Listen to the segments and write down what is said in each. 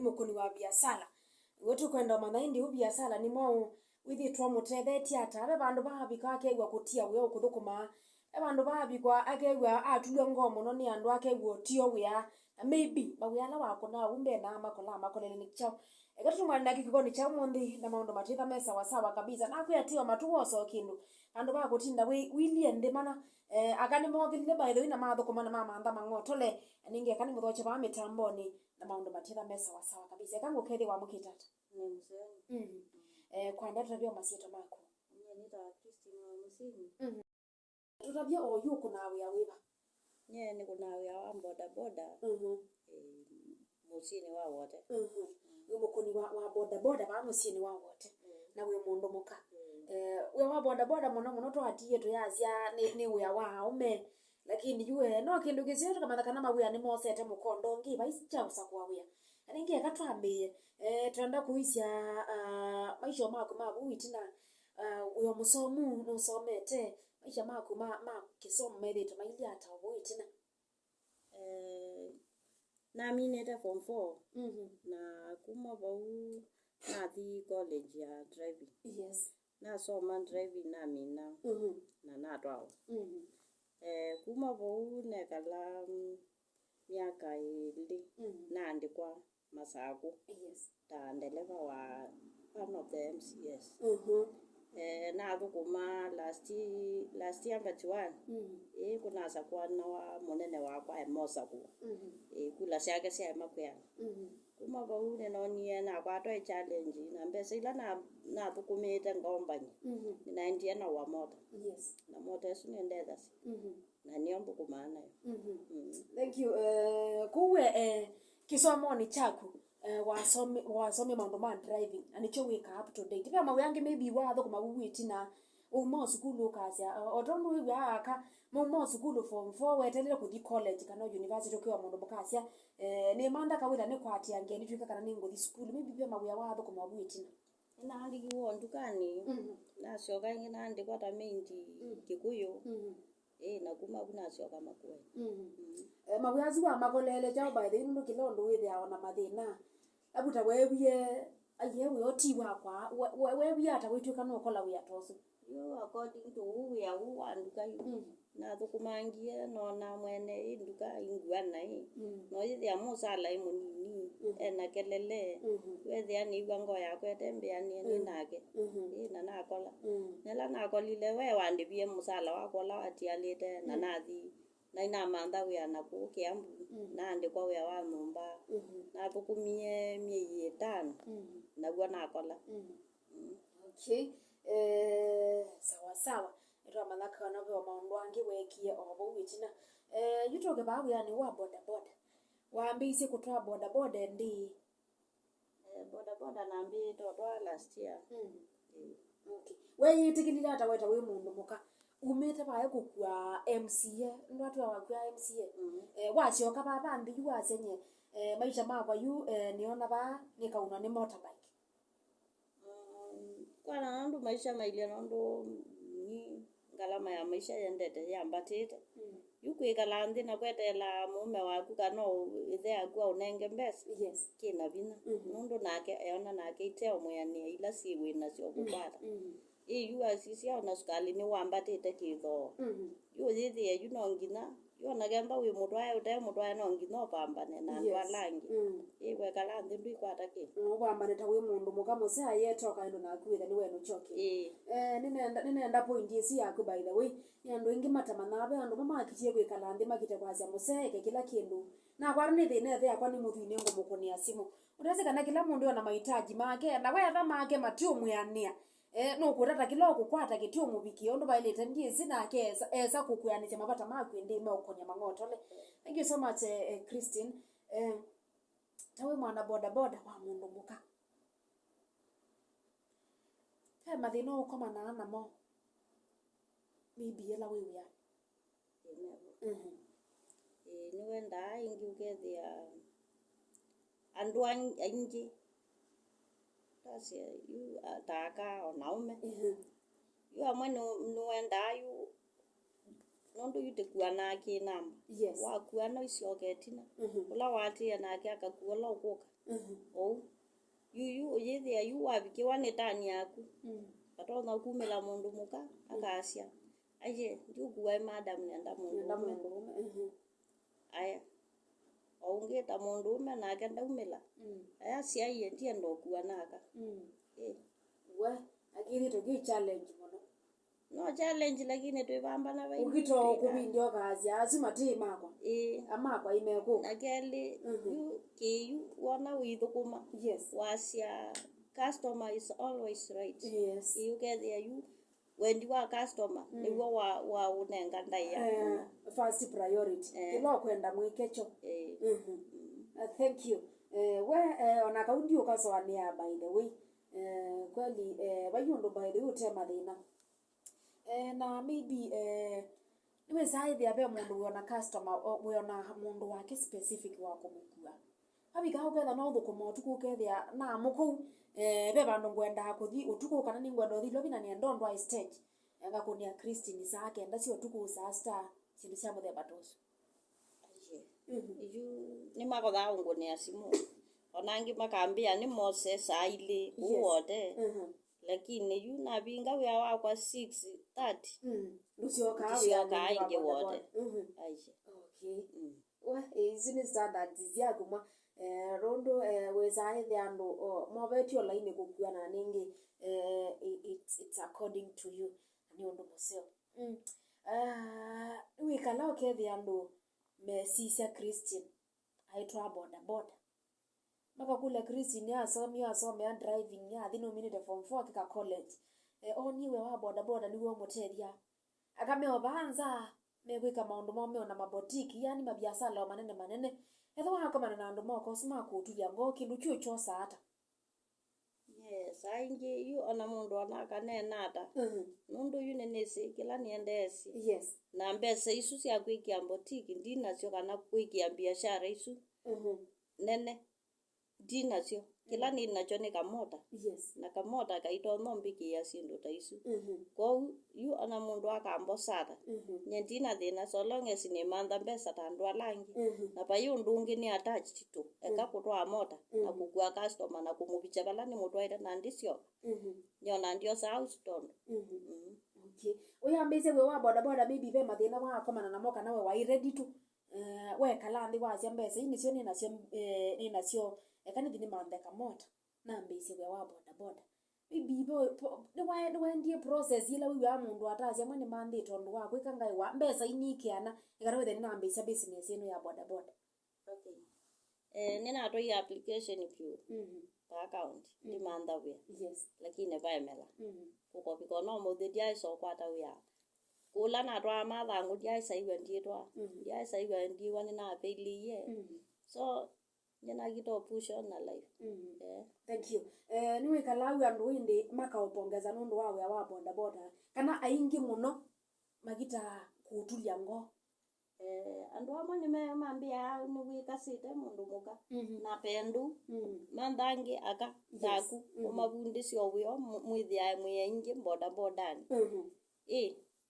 mukuni wa biashara wetu kwenda mandaindi biashara ni mo withitwa mutethetie atabe bandu babika akegwa kutia we ukuthukuma bandu babikwa akegwa atulwe ngomo no ni andu akegwa tio wea maybe bawela wako na umbe na makolele ni chao egatu mwana kikoni cha mundi na maundu matitha mesa wasawa kabisa na kuyatio matuwoso kindu andu bagutinda wilie ndimana akani mogile by the way na mathukuma na mama mangotole ninge akani muthoche ba mitamboni na maundu matitha mesa wasawa kabisa kangu kethi wa mukitata ni mzee kwanda tutabia masieto mako ni ta Christine wa musini tutabia oyu kuna wia wiba ni kuna wia wa boda musini wa wote mukuni wa boda ba musini wa wote na we mundu muka we wa boda muno to atie to yazia ni wia wa ume lakini yue no kindu kizio kama kana mawia ni mosete mukondo ngiba isicha usakwa wia ninge akatwambie twenda kuisya maisha mako witina uyo musomu nusomete maisha mako kisomo medito maili ata witina na minete form 4 na kuma bau na di college ya driving yes na soma driving na mina na twao kuma bau ne kala miaka ili na andikwa Masaku yes ta ndeleva wa one of the MCS na thukuma last year but one kuna sakwa na wa munene wakwa Mosaku kula siake sia makwea kuma baune no nie na kwa to challenge na mbese ila na thukumite ngombanye na ndia na wa moto yes na moto sune ndetha na niombo kumana thank you kuwe kisomoni chaku wasome mambo ma driving anicho wika up to date pia mawe yange maybe wa thoko mawiti na mo school ukasya otondu wi aka mo school form 4 wetelele ku college kana university kwa mundu bukasya ni manda kawira ne kwati yange ni twika kana ningo school maybe pia mawe wa thoko mawiti na ali wo ndukani na shoga ngina ndikwa ta mendi kikuyo na kuma kuna shoga makwe mawe azuwa makolele jao by the ndo kilondo withi aona mathina abuta wewie ayewe oti wakwa wewie ata witwika no kola wi atoso yo according to who we are who anduka na thukumangie no na mwene induka ingwana no yithi amusala imunini na kelele wethi ani igwango yakwe tembeani ni nake na nakola nela nakolile we wandibie musala wakola atialite na nathi na ina manda we anaku kiambu na andikwa we wa numba na thukumie miezi 5 na gwa nakola okay sawa ira manaka na bwa maundu angi wekie obo witina yutoke babu yani wa boda waambise kutwa boda ndi boda na mbi to last year okay we yitikilira ata weta we mundu muka umete bae kukua MCA ndo atu wakwa MCA wasioka baba ndi yuasenye maisha makwa yu niona ba nikauna ni motorbike kwa nandu maisha mailia ndo ni ngalama ya maisha yendete yambatite yukwikala nthi na kwetela mume waku kana ithe akwa unenge mbesa yes kina vina nundu nake eona nake iteo muyania ila siwe na sio kupata yu asisi ona sukali ni wambatite kitho yu yithi yu no ngina yona gemba wi mutwae ute mutwae no ngino pambane na andu alangi iwe kala nthi ndu ikwata ki wambane ta wi mundu muka musa yetoka ndo na kuitha ni wenu choki ninaenda point isi yaku by the way ni andu ingi matamana abe andu mamakitie gwikala nthi makite kwasya museke kila kindu na kwari ni thine the akwa ni muthine ngo mukoni asimu urese kana kila mundu ana mahitaji make na wetha make matio muyania no kurata kilo kukwata kitio mubiki ondo bailete ndiye sina kesa esa kukuyanisha mabata makwe ndi meokonya mangotole thank you so much Christine tawe mwana boda wa mundu muka mathino ukoma na mo bibi ela wewe ya ni wenda ingi ukethia andu aingi tasi yu ataka onaume yu amwe no wenda yu nondu yutikua nake namba Yes. wakua no icoketina ula watia nake akakua la ukuka ou yu uyithia yu wabikiwa ni tani yaku atona kumila mundu muka akasia aje ndikuwa madam nenda mundu aya aungeta mundu ume nake ndaumila aya siaye ndie ndokua naka we akiri to gi challenge mono no challenge lakini twibamba na bai ukito kubindio kazi azima ti makwa amakwa imeko nakeli yu kiyu wana withukuma yes wasia customer is always right yes you get there you when you are customer ni wa unenga ndai ya first priority kilo kwenda mwikecho thank you we ona kaundi ukasoania by the way kweli bayundu by the way utema thina na maybe niwe saidi abe mundu wona customer wona mundu wake specific wa kumukua abika uketha no thukuma utuku ukethia na muku be bandu ngwenda kuthi utuku kana ni ngwenda uthi lobi na ni ndondwa stage ngakunia Christine sake ndacio utuku sa star sindu cia muthemba tosu yu ni magodha ungu ni asimu onangi makambia ni Moses aile uwote lakini yu na binga wia wakwa 6:30 lusioka inge wote aje okay we izini standard ziagumwa rondo wezae thiandu mobetio line gukua na ningi it's according to you ni undu museo wikala ukethiandu mesisia Christian aitwa boda boda maka kule Christian ya asome driving ya thino minute form 4 kika college niwe wa boda boda niwe muteria akameo banza megwika maundu momeo na mabotiki yani mabiasala manene etho wakomana na andu moko sima kutulia ngo kindu chucho sata yes ainge yu ona mundu onaka nenata nundu yu nenesi kila niendesi yes na mbesa isu cia kwikia botiki ndinacio kana kwikia biashara isu nene ndinacio kila ninacho ni kamota yes na kamota kaito nombiki ya sindu ta isu kwa yu ona mundu akambosata nyendina thina so long as ni manda mbesa tandu alangi na payo ndungi ni attached to eka kutwa mota na kugua customer na kumubicha bala ni mutwaire na ndicio nyona ndio sa house okay uyambise we wa boda boda maybe be mathina wa komana na moka nawe wa ready to we kala ndi wa cia mbesa ini cio ni nacio ekani thini mandeka mota na mbise we wa boda boda maybe bo ni wa ndie process ila we wa mundu atacia mwe ni mandi tondu wa kwika ngai wa mbesa inikiana igarawe thini na mbisa business ino ya boda boda okay nina atoi application pio account ni manda we yes lakini baemela kuko biko no muthedia iso kwata wia kula na twa mathangu dia saiwe ndietwa dia saiwe ndiwa ni na peilie so nyina gito push on na life thank you niwe kalau andu indi makaupongeza nundu wawe wa boda boda kana aingi muno magita kutulia ngo andu amwe ni mambia ni wikasite mundu muka na pendu mandangi aka taku umabundi cio wio mwithia mwiingi boda bodani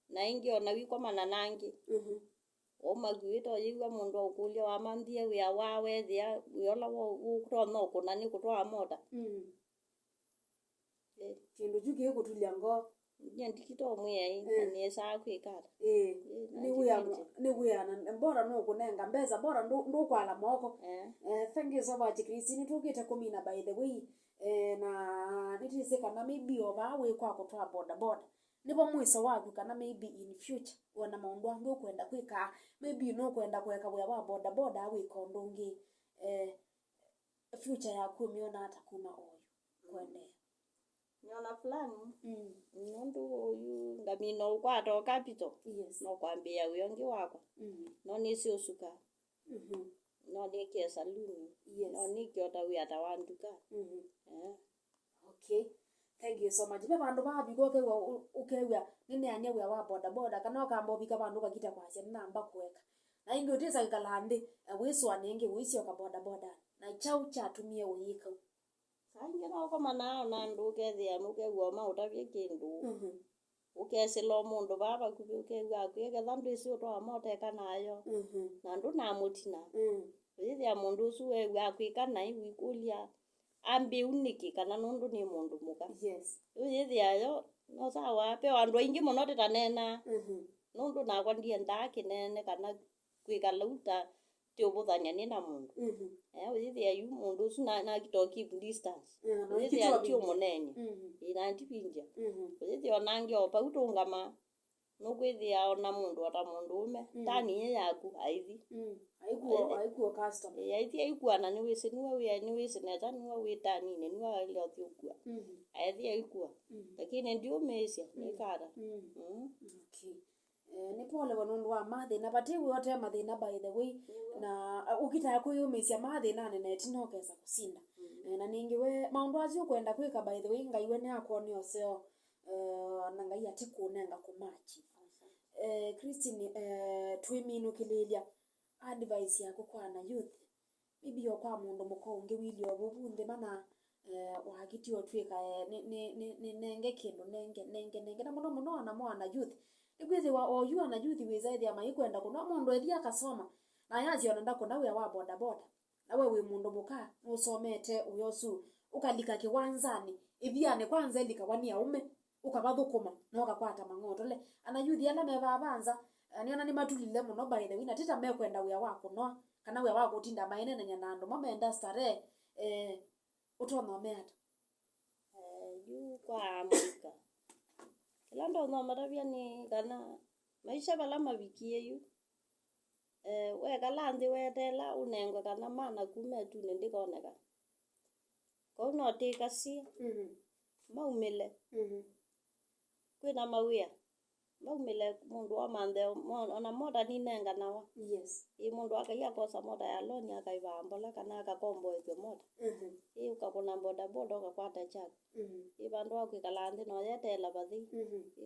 na ingi ona wikomana nangi omagwito yiwa mundu ukulia wa mandie wia wawe thia wiola wo ukrono kuna ni kutwa moda kindu juki kutulia ngo ndikito mwe ni saa kwikara ni wia na bora no kunenga mbeza bora ndo kwala moko thank you so much Christine tukite kumina by the way na nitise kana maybe oba we kwa kutwa boda boda nibo mwiso waku kana maybe in future wana maundu angu kwenda kwika maybe no kwenda kweka wa boda boda we kondongi future yaku miona hata kuna oyo kwende nyona fulani nundu uyu ngamino kwato capital yes no kwambia uyongi wako no nisi usuka no nikie saluni yes no nikiota wiata wanduka okay thank you so much be bandu ba bigo ke ukewa nini anya wa boda boda kana kambo bika bandu bakita kwa cia namba kweka na ingi utisa kalande wiswa ningi wisio ka boda boda na chau cha tumie uyika sangira uko manao na nduke thia muke goma utavye kindu ukesila mundu baba kubi ukegwa kwega ndu icio twa moteka nayo na ndu na mutina withia mundu ucio wegwa kwika na wikulia ambi uniki kana nundu ni mundu muka yes withia yo no sawa pe andu aingi muno titanena nundu nakwa ndienda kinene kana kwika lauta tiobuthania ni na mundu withia yu mundu ucio na kitoki distance withia tio munene ina ndipinja withia onangi opa utungama no kwithia ona mundu ata mundu ume tani yaku aithi aikuo customer aithi aikuana ni wisi ni wisi neta ni witani ni ile othukua aithi aikuwa lakini ndio mesia ni kara okay ni pole wanundu wa mathina bati wote mathina by the way na ukitaya kuyumisya mathina nene tinokeza kusinda na ningi we maundu acio kwenda kwika by the way ngaiwe ni akwoni oseo na ngai atikunenga kumachi Christine twiminukililia advice yako kwa na youth maybe yo kwa mundu mukonge wili obubundi mana wagiti otwika ni nenge kindu nenge na muno na mwana youth igwithi wa oyu na youth wizaidi ama ikwenda kuna mundu ethia akasoma na yazi onanda kuna we wa boda nawe we mundu muka usomete uyosu ukalika kiwanzani ithiane kwanza likawania ume ukabathukuma na ukakwata mangoto le ana youth ala mebabanza niona ni matulile muno by the way na tita mekwenda uya wako no kana uya wako utinda maene na nando mamenda stare utono meata yu kwa Amerika kila ndo no maravia ni kana maisha bala mabikie yu we kala ndi wetela unengwa kana mana kume tu ndikooneka ko no tika si maumile kwina mawia maumile mundu wa mande ona moda ni nenga nawa yes mundu akaiya kosa moda ya loni akaibambola kana akakombo hiyo moda ukakuna boda ukakwata chako bandu akwikala nthi no yetela bathi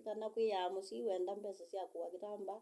kana kwiya musi wenda mbesa cia kuwa kitamba